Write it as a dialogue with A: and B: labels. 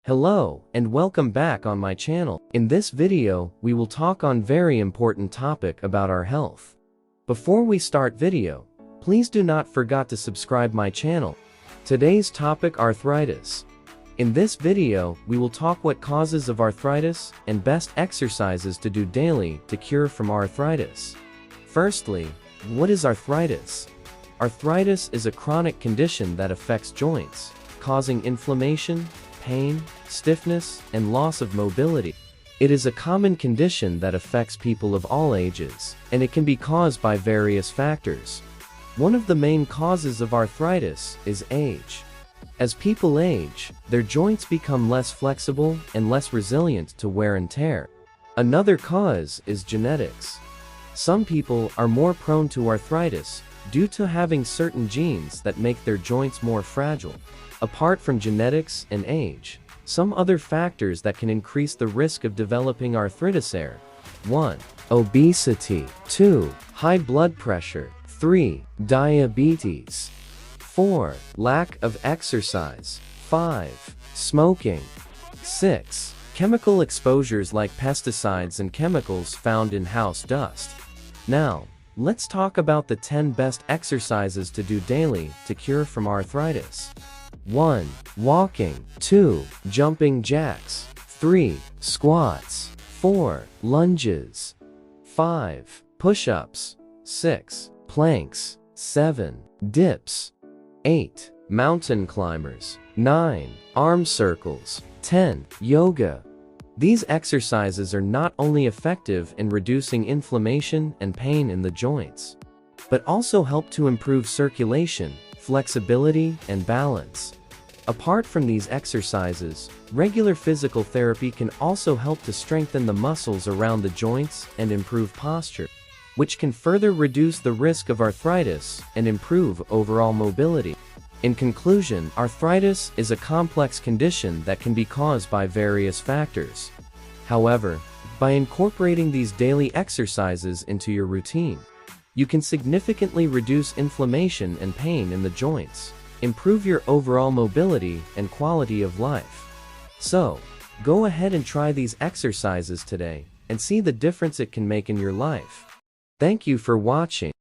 A: Hello, and welcome back on my channel. In this video, we will talk on very important topic about our health. Before we start video, please do not forget to subscribe my channel. Today's topic arthritis. In this video, we will talk what causes of arthritis and best exercises to do daily to cure from arthritis. Firstly, what is arthritis? Arthritis is a chronic condition that affects joints, causing inflammation, pain, stiffness, and loss of mobility. It is a common condition that affects people of all ages, and it can be caused by various factors. One of the main causes of arthritis is age. As people age, their joints become less flexible and less resilient to wear and tear. Another cause is genetics. Some people are more prone to arthritis due to having certain genes that make their joints more fragile. Apart from genetics and age, some other factors that can increase the risk of developing arthritis are 1. Obesity, 2. High blood pressure, 3. Diabetes, 4. Lack of exercise, 5. Smoking, 6. Chemical exposures like pesticides and chemicals found in house dust. Now, let's talk about the 10 best exercises to do daily to cure from arthritis. 1. Walking, 2. Jumping jacks, 3. Squats, 4. Lunges, 5. Push-ups, 6. Planks, 7. Dips, 8. Mountain climbers, 9. Arm circles, 10. Yoga. These exercises are not only effective in reducing inflammation and pain in the joints, but also help to improve circulation, flexibility, and balance. Apart from these exercises, regular physical therapy can also help to strengthen the muscles around the joints and improve posture, which can further reduce the risk of arthritis and improve overall mobility. In conclusion, arthritis is a complex condition that can be caused by various factors. However, by incorporating these daily exercises into your routine, you can significantly reduce inflammation and pain in the joints, improve your overall mobility and quality of life. So, go ahead and try these exercises today and see the difference it can make in your life. Thank you for watching.